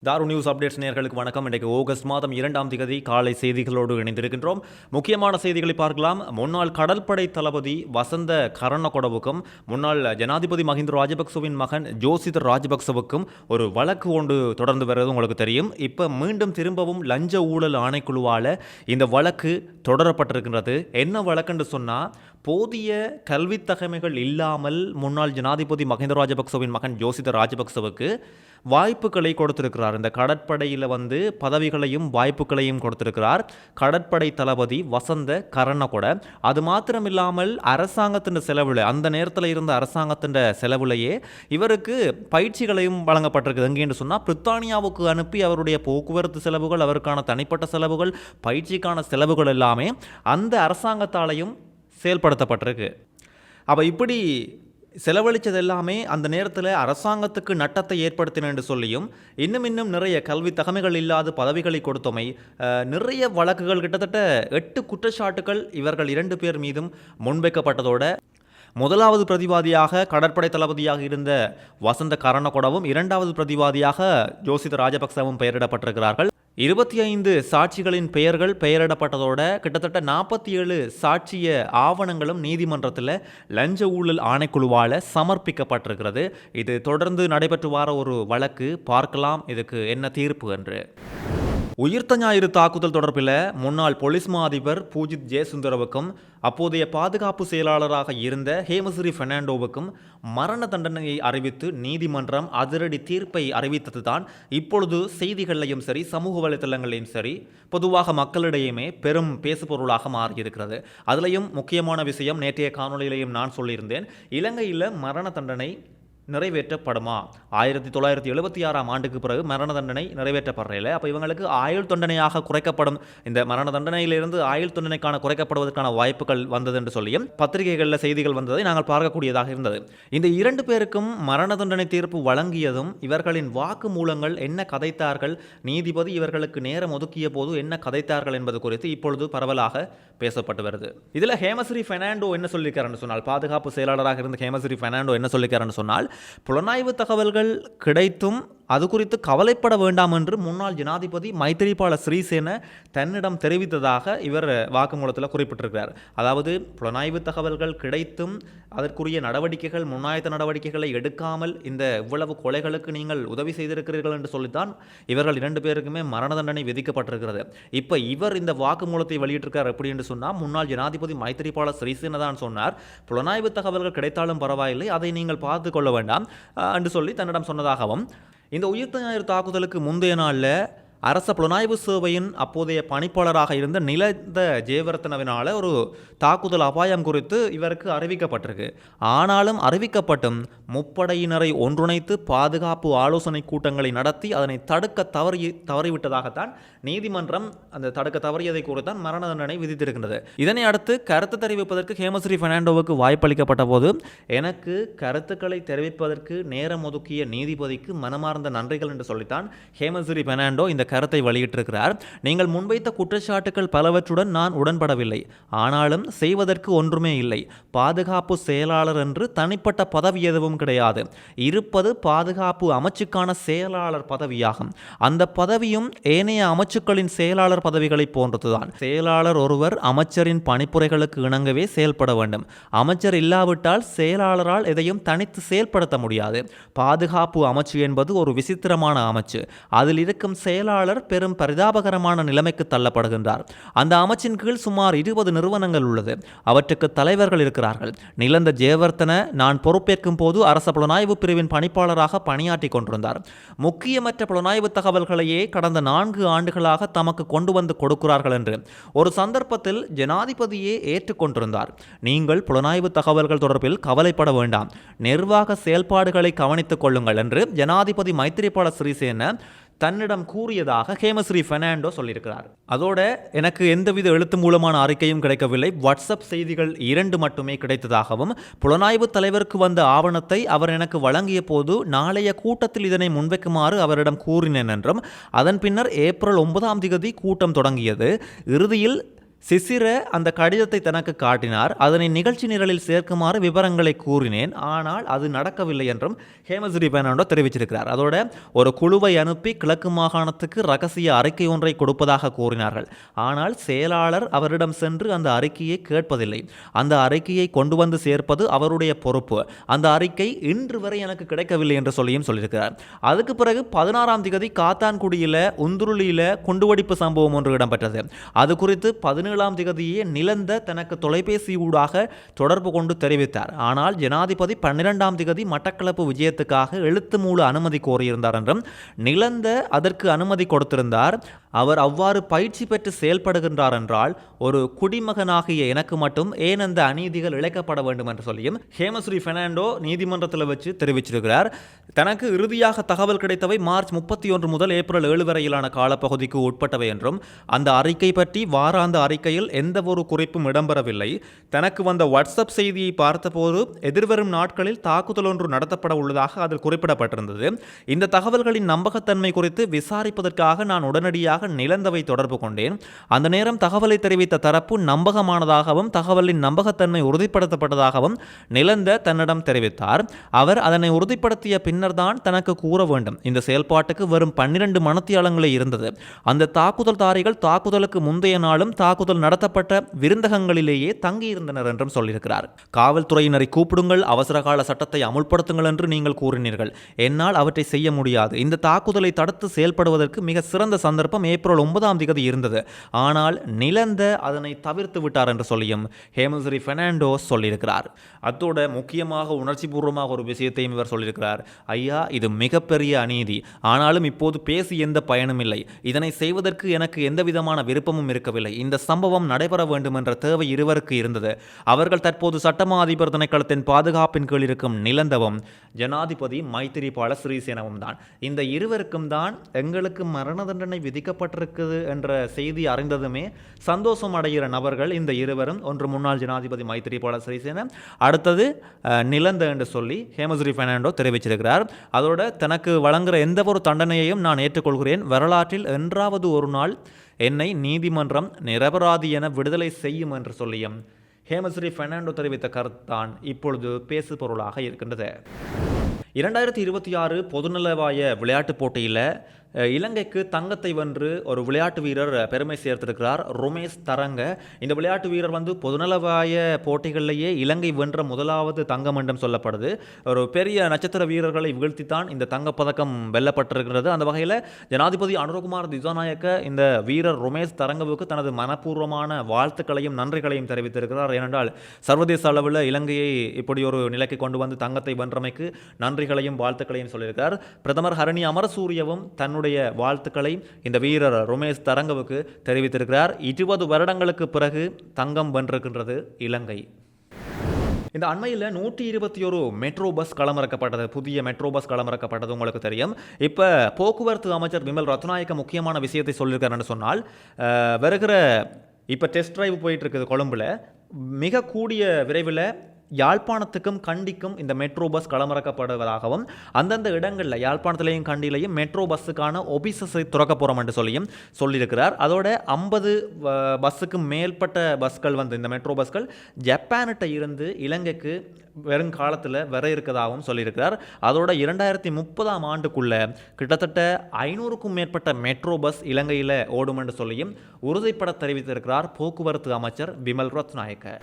தாரு news updates நேயர்களுக்கு வணக்கம். இன்றைக்கு ஆகஸ்ட் மாதம் 2ஆம் தேதி காலை செய்திகளோடு இணைந்திருக்கின்றோம். முக்கியமான செய்திகளை பார்க்கலாம். முன்னாள் கடற்படை தளபதி வசந்த கரணகொடவுக்கும் முன்னாள் ஜனாதிபதி மஹிந்த ராஜபக்சவின் மகன் ஜோசித ராஜபக்சவுக்கும் ஒரு வழக்கு ஒன்று தொடர்ந்து வருவது உங்களுக்கு தெரியும். இப்போ மீண்டும் திரும்பவும் லஞ்ச ஊழல் ஆணைக்குழுவால் இந்த வழக்கு தொடரப்பட்டிருக்கின்றது. என்ன வழக்குன்னு சொன்னால், போதிய கல்வித் தகமைகள் இல்லாமல் முன்னாள் ஜனாதிபதி மஹிந்த ராஜபக்சவின் மகன் ஜோசித ராஜபக்சவுக்கு வாய்ப்புகளை கொடுத்திருக்கிறார். இந்த கடற்படையில் பதவிகளையும் வாய்ப்புகளையும் கொடுத்திருக்கிறார் கடற்படை தளபதி வசந்த கரணகொட. அது மாத்திரமில்லாமல் அரசாங்கத்தின் செலவில், அந்த நேரத்தில் இருந்த அரசாங்கத்தின் செலவிலேயே இவருக்கு பயிற்சிகளையும் வழங்கப்பட்டிருக்குது. எங்கேன்னு சொன்னால், பிரித்தானியாவுக்கு அனுப்பி அவருடைய போக்குவரத்து செலவுகள், அவருக்கான தனிப்பட்ட செலவுகள், பயிற்சிக்கான செலவுகள் எல்லாமே அந்த அரசாங்கத்தாலையும் செயல்படுத்தப்பட்டிருக்கு. அப்போ இப்படி செலவழித்தது எல்லாமே அந்த நேரத்தில் அரசாங்கத்துக்கு நட்டத்தை ஏற்படுத்தின என்று சொல்லியும், இன்னும் நிறைய கல்வி தகமைகள் இல்லாத பதவிகளை கொடுத்தமை, நிறைய வழக்குகள், கிட்டத்தட்ட 8 குற்றச்சாட்டுகள் இவர்கள் 2 பேர் மீதும் முன்வைக்கப்பட்டதோட, முதலாவது பிரதிவாதியாக கடற்படை தளபதியாக இருந்த வசந்த கரணகொடவும், 2வது பிரதிவாதியாக ஜோசித ராஜபக்சவும் பெயரிடப்பட்டிருக்கிறார்கள். 25 சாட்சிகளின் பெயரிடப்பட்டதோட கிட்டத்தட்ட 47 சாட்சிய ஆவணங்களும் நீதிமன்றத்தில் லஞ்ச ஊழல் ஆணைக்குழுவால் சமர்ப்பிக்கப்பட்டிருக்கிறது. இது தொடர்ந்து நடைபெற்று வர ஒரு வழக்கு. பார்க்கலாம் இதுக்கு என்ன தீர்ப்பு என்று. உயிர்த்த ஞாயிறு தாக்குதல் தொடர்பில் முன்னாள் போலீஸ் மா அதிபர் பூஜித் ஜெயசுந்தரவுக்கும் அப்போதைய பாதுகாப்பு செயலாளராக இருந்த ஹேமசிறி பெர்னாண்டோவுக்கும் மரண தண்டனையை அறிவித்து நீதிமன்றம் அதிரடி தீர்ப்பை அறிவித்தது தான் இப்பொழுது செய்திகளிலையும் சரி, சமூக வலைத்தளங்களிலும் சரி, பொதுவாக மக்களிடையுமே பெரும் பேசுபொருளாக மாறியிருக்கிறது. அதுலேயும் முக்கியமான விஷயம், நேற்றைய காணொலியிலையும் நான் சொல்லியிருந்தேன், இலங்கையில் மரண தண்டனை நிறைவேற்றப்படுமா? 1976ஆம் ஆண்டுக்கு பிறகு மரண தண்டனை நிறைவேற்றப்படுறதில்லை. அப்போ இவங்களுக்கு ஆயுள் தண்டனையாக குறைக்கப்படும், இந்த மரண தண்டனையிலிருந்து ஆயுள் தண்டனைக்கான குறைக்கப்படுவதற்கான வாய்ப்புகள் வந்தது என்று சொல்லியும் பத்திரிகைகளில் செய்திகள் வந்ததை நாங்கள் பார்க்கக்கூடியதாக இருந்தது. இந்த 2 பேருக்கும் மரண தண்டனை தீர்ப்பு வழங்கியதும் இவர்களின் வாக்கு மூலங்கள் என்ன கதைத்தார்கள், நீதிபதி இவர்களுக்கு நேரம் ஒதுக்கிய போது என்ன கதைத்தார்கள் என்பது குறித்து இப்பொழுது பரவலாக பேசப்பட்டு வருது. இதில் ஹேமசிறி பெர்னாண்டோ என்ன சொல்லியிருக்காருன்னு சொன்னால், பாதுகாப்பு செயலாளராக இருந்த ஹேமசிறி பெர்னாண்டோ என்ன சொல்லியிருக்காருன்னு சொன்னால், புலனாய்வு தகவல்கள் கிடைத்தும் அது குறித்து கவலைப்பட வேண்டாம் என்று முன்னாள் ஜனாதிபதி மைத்திரிபால சிறிசேன தன்னிடம் தெரிவித்ததாக இவர் வாக்குமூலத்தில் குறிப்பிட்டிருக்கிறார். அதாவது, புலனாய்வு தகவல்கள் கிடைத்தும் அதற்குரிய நடவடிக்கைகள், முன்னாயத்த நடவடிக்கைகளை எடுக்காமல் இந்த இவ்வளவு கொலைகளுக்கு நீங்கள் உதவி செய்திருக்கிறீர்கள் என்று சொல்லித்தான் இவர்கள் 2 பேருக்குமே மரண தண்டனை விதிக்கப்பட்டிருக்கிறது. இப்போ இவர் இந்த வாக்குமூலத்தை வெளியிட்டிருக்கார். எப்படி என்று சொன்னால், முன்னாள் ஜனாதிபதி மைத்திரிபால சிறிசேன தான் சொன்னார், புலனாய்வு தகவல்கள் கிடைத்தாலும் பரவாயில்லை, அதை நீங்கள் பார்த்து கொள்ள வேண்டாம் என்று சொல்லி தன்னிடம் சொன்னதாகவும், இந்த உயிர்த்த ஞாயிறு தாக்குதலுக்கு முந்தைய நாளில் அரச புலனாய்வு சேவையின் அப்போதைய பணிப்பாளராக இருந்த நிலந்த ஜெயவர்த்தனவினால் ஒரு தாக்குதல் அபாயம் குறித்து இவருக்கு அறிவிக்கப்பட்டிருக்கு. ஆனாலும் அறிவிக்கப்பட்டும் முப்படையினரை ஒன்றிணைத்து பாதுகாப்பு ஆலோசனை கூட்டங்களை நடத்தி அதனை தடுக்க தவறிவிட்டதாகத்தான் நீதிமன்றம் அந்த தடுக்க தவறியதை கூறத்தான் மரண தண்டனை விதித்திருக்கின்றது. இதனை அடுத்து கருத்து தெரிவிப்பதற்கு ஹேமசிறி பெர்னாண்டோவுக்கு வாய்ப்பளிக்கப்பட்ட போது, எனக்கு கருத்துக்களை தெரிவிப்பதற்கு நேரம் ஒதுக்கிய நீதிபதிக்கு மனமார்ந்த நன்றிகள் என்று சொல்லித்தான் ஹேமசிறி பெர்னாண்டோ இந்த கருத்தை வெளியிட்டிருக்கிறார். நீங்கள் முன்வைத்த குற்றச்சாட்டுகள் பலவற்றுடன் நான் உடன்படவில்லை, ஆனாலும் செய்வதற்கு ஒன்றுமே இல்லை. பாதுகாப்பு செயலாளர் என்று தனிப்பட்ட பதவி எதுவும் கிடையாது. இருப்பது பாதுகாப்பு அமைச்சுக்கான செயலாளர் பதவியாகும். அந்த பதவியும் ஏனைய அமைச்சுக்களின் செயலாளர் பதவிகளை போன்றதுதான். செயலாளர் ஒருவர் அமைச்சரின் பணிப்புரைகளுக்கு இணங்கவே செயல்பட வேண்டும். அமைச்சர் இல்லாவிட்டால் செயலாளரால் எதையும் தனித்து செயல்படுத்த முடியாது. பாதுகாப்பு அமைச்சு என்பது ஒரு விசித்திரமான அமைச்சு. அதில் இருக்கும் செயலாளர் பெரும் பரிதாபகரமான நிலைமைக்கு தள்ளப்படுகின்றார். அந்த அமைச்சின் கீழ் சுமார் 20 நிறுவனங்கள் உள்ளது. அவற்றுக்கு தலைவர்கள் இருக்கிறார்கள். நிலந்த ஜெயவர்த்தன நான் பொறுப்பேற்கும் போது அரச புலனாய்வு பிரிவின் பணிப்பாளராக பணியாற்றி கொண்டிருந்தார். முக்கியமற்ற புலனாய்வு தகவல்களையே கடந்த 4 ஆண்டுகளாக தமக்கு கொண்டு வந்து கொடுக்கிறார்கள் என்று ஒரு சந்தர்ப்பத்தில் ஜனாதிபதியே ஏற்றுக்கொண்டிருந்தார். நீங்கள் புலனாய்வு தகவல்கள் தொடர்பில் கவலைப்பட வேண்டாம், நிர்வாக செயல்பாடுகளை கவனித்துக் கொள்ளுங்கள் என்று ஜனாதிபதி மைத்திரிபால சிறிசேன தன்னிடம் கூறியதாக ஹேமசிறி பெர்னாண்டோ சொல்லியிருக்கிறார். அதோட எனக்கு எந்தவித எழுத்து மூலமான அறிக்கையும் கிடைக்கவில்லை, வாட்ஸ்அப் செய்திகள் 2 மட்டுமே கிடைத்ததாகவும், புலனாய்வு தலைவருக்கு வந்த ஆவணத்தை அவர் எனக்கு வழங்கிய போது நாளைய கூட்டத்தில் இதனை முன்வைக்குமாறு அவரிடம் கூறினேன் என்றும், அதன் பின்னர் ஏப்ரல் 9ஆம் தேதி கூட்டம் தொடங்கியது. இறுதியில் சிசிர அந்த கடிதத்தை தனக்கு காட்டினார். அதனை நிகழ்ச்சி நிரலில் சேர்க்குமாறு விவரங்களை கூறினேன். ஆனால் அது நடக்கவில்லை என்றும் ஹேமஸ்ரீ பெர்னாண்டோ தெரிவிச்சிருக்கிறார். அதோட ஒரு குழுவை அனுப்பி கிழக்கு மாகாணத்துக்கு ரகசிய அறிக்கை ஒன்றை கொடுப்பதாக கூறினார்கள். ஆனால் செயலாளர் அவரிடம் சென்று அந்த அறிக்கையை கேட்பதில்லை. அந்த அறிக்கையை கொண்டு வந்து சேர்ப்பது அவருடைய பொறுப்பு. அந்த அறிக்கை இன்று வரை எனக்கு கிடைக்கவில்லை என்று சொல்லியிருக்கிறார். அதுக்கு பிறகு 16ஆம் திகதி காத்தான்குடியில் உந்துருளியில் குண்டுவெடிப்பு சம்பவம் ஒன்று இடம்பெற்றது. அது குறித்து 17ஆம் திகதியே நிலந்த தனக்கு தொலைபேசி ஊடாக தொடர்பு கொண்டு தெரிவித்தார். ஆனால் ஜனாதிபதி 12ஆம் திகதி மட்டக்களப்பு விஜயத்துக்காக எழுத்து மூல அனுமதி கோரியிருந்தார் என்றும் நிலந்த அதற்கு அனுமதி கொடுத்திருந்தார். அவர் அவ்வாறு பயிற்சி பெற்று செயல்படுகின்றார் என்றால் ஒரு குடிமகனாகிய எனக்கு மட்டும் ஏன் அந்த அநீதிகள் இழைக்கப்பட வேண்டும் என்று சொல்லியும் ஹேமஸ்ரீ பெர்னாண்டோ நீதிமன்றத்தில் வச்சு தெரிவிச்சிருக்கிறார். தனக்கு இறுதியாக தகவல் கிடைத்தவை மார்ச் 31 முதல் ஏப்ரல் 7 வரையிலான காலப்பகுதிக்கு உட்பட்டவை என்றும் அந்த அறிக்கை பற்றி வாராந்த அறிக்கையில் எந்த ஒரு குறிப்பும் இடம்பெறவில்லை. தனக்கு வந்த வாட்ஸ்அப் செய்தியை பார்த்தபோது எதிர்வரும் நாட்களில் தாக்குதல் ஒன்று நடத்தப்பட உள்ளதாக அதில் குறிப்பிடப்பட்டிருந்தது. இந்த தகவல்களின் நம்பகத்தன்மை குறித்து விசாரிப்பதற்காக நான் உடனடியாக நிலந்தவை தொடர்பு கொண்டேன். அந்த நேரம் தகவலை தெரிவித்த தரப்பு நம்பகமானதாகவும் தகவலின் நம்பகத்தன்மை உறுதிப்படுத்தப்பட்டதாகவும் நிலந்த தன்னிடம் தெரிவித்தார். அவர் அதனை உறுதிப்படுத்திய பின்னர் தான் தனக்கு கூற வேண்டும். இந்த செயல்பாட்டுக்கு வெறும் 12 மணித்தியாலங்களே இருந்தது. அந்த தாக்குதல்தாரிகள் தாக்குதலுக்கு முந்தைய நாளும் தாக்குதல் நடத்தப்பட்ட விருந்தகங்களிலேயே தங்கியிருந்தனர் என்றும் சொல்லியிருக்கிறார். காவல்துறையினரை கூப்பிடுங்கள், அவசரகால சட்டத்தை அமுல்படுத்துங்கள் என்று நீங்கள் கூறினீர்கள். என்னால் அவற்றை செய்ய முடியாது. இந்த தாக்குதலை தடுத்து செயல்படுவதற்கு மிக சிறந்த சந்தர்ப்பம் ஏப்ரல் 9ஆம் திகதி இருந்தது. ஆனால் நிலந்த அதனை தவிர்த்து விட்டார் என்று சொல்லியும் ஹேமஸ்ரீ பெர்னாண்டோ சொல்லியிருக்கிறார். அத்தோட முக்கியமாக உணர்ச்சி பூர்வமாக ஒரு விஷயத்தையும் இவர் சொல்லியிருக்கிறார். ஐயா, இது மிகப்பெரிய அநீதி. ஆனாலும் இப்போது பேசி எந்த பயனும் இல்லை. இதனை செய்வதற்கு எனக்கு எந்த விதமான விருப்பமும் இருக்கவில்லை. இந்த சம்பவம் நடைபெற வேண்டும் என்ற தேவை இருவருக்கு இருந்தது. அவர்கள் தற்போது சட்டமா அதிபர் திணைக்களத்தின் பாதுகாப்பின் கீழ் இருக்கும் நிலந்தவும் ஜனாதிபதி மைத்திரிபால சிறிசேனவும் தான். இந்த இருவருக்கும் தான் எங்களுக்கு மரண தண்டனை விதிக்கப்பட்டிருக்குது என்ற செய்தி அறிந்ததுமே சந்தோஷம் அடைகிற நபர்கள் இந்த இருவரும். ஒன்று முன்னாள் ஜனாதிபதி மைத்திரிபால சிறிசேன, அடுத்தது நிலந்த என்று சொல்லி ஹேமஸ்ரீ பெர்னாண்டோ தெரிவிச்சிருக்கிறார். அதோட தனக்கு வழங்குகிற எந்த ஒரு தண்டனையையும் நான் ஏற்றுக்கொள்கிறேன். வரலாற்றில் என்றாவது ஒரு நாள் என்னை நீதிமன்றம் நிரபராதி என விடுதலை செய்யும் என்று சொல்லியும் ஹேமஸ்ரீ பெர்னாண்டோ தெரிவித்த கருத்தான் இப்பொழுது பேசு பொருளாக இருக்கின்றது. 2026 பொதுநலவாய விளையாட்டுப் போட்டியில் இலங்கைக்கு தங்கத்தை வென்று ஒரு விளையாட்டு வீரர் பெருமை சேர்த்திருக்கிறார், ரோமேஷ் தரங்க. இந்த விளையாட்டு வீரர் பொதுநலவாய போட்டிகளிலேயே இலங்கை வென்ற முதலாவது தங்கம் என்றும் சொல்லப்படுது. ஒரு பெரிய நட்சத்திர வீரர்களை வீழ்த்தித்தான் இந்த தங்கப்பதக்கம் வெல்லப்பட்டிருக்கிறது. அந்த வகையில் ஜனாதிபதி அனுரகுமார் திசாநாயக்க இந்த வீரர் ரோமேஷ் தரங்கவுக்கு தனது மனப்பூர்வமான வாழ்த்துக்களையும் நன்றிகளையும் தெரிவித்திருக்கிறார். ஏனென்றால் சர்வதேச அளவில் இலங்கையை இப்படி ஒரு நிலைக்கு கொண்டு வந்து தங்கத்தை வென்றமைக்கு நன்றிகளையும் வாழ்த்துக்களையும் சொல்லியிருக்கிறார். பிரதமர் ஹரணி அமரசூரியவும் தன்னுடைய வாழ்த்துக்களை இந்த வீரர் ரோமேஷ் தரங்கவுக்கு தெரிவித்திருக்கிறார். 20 வருடங்களுக்கு பிறகு தங்கம் வென்றிருக்கின்றது இலங்கை. இந்த அண்மையில் 121 மெட்ரோ பஸ் களமிறக்கப்பட்டது. புதிய மெட்ரோ பஸ் களமிறக்கப்பட்டது உங்களுக்கு தெரியும். இப்போ போக்குவரத்து அமைச்சர் விமல் ரத்நாயக்க முக்கியமான விஷயத்தை சொல்லியிருக்காருன்னு சொன்னால், வருகிற இப்போ டெஸ்ட் டிரைவ் போயிட்டு இருக்குது கொழும்புல. மிக கூடிய விரைவில் யாழ்ப்பாணத்துக்கும் கண்டிக்கும் இந்த மெட்ரோ பஸ் களமிறக்கப்படுவதாகவும் அந்தந்த இடங்களில் யாழ்ப்பாணத்திலையும் கண்டிலையும் மெட்ரோ பஸ்ஸுக்கான ஒபிசஸை துறக்க போகிறோம் என்று சொல்லியிருக்கிறார். அதோட 50 பஸ்ஸுக்கு மேற்பட்ட பஸ்கள் இந்த மெட்ரோ பஸ்கள் ஜப்பான்கிட்ட இருந்து இலங்கைக்கு வருங்காலத்தில் வர இருக்கதாகவும் சொல்லியிருக்கிறார். அதோட 2030ஆம் ஆண்டுக்குள்ள கிட்டத்தட்ட 500க்கும் மேற்பட்ட மெட்ரோ பஸ் இலங்கையில் ஓடும் என்று சொல்லியும் உறுதிப்பட தெரிவித்திருக்கிறார் போக்குவரத்து அமைச்சர் விமல் ரத்நாயக்க.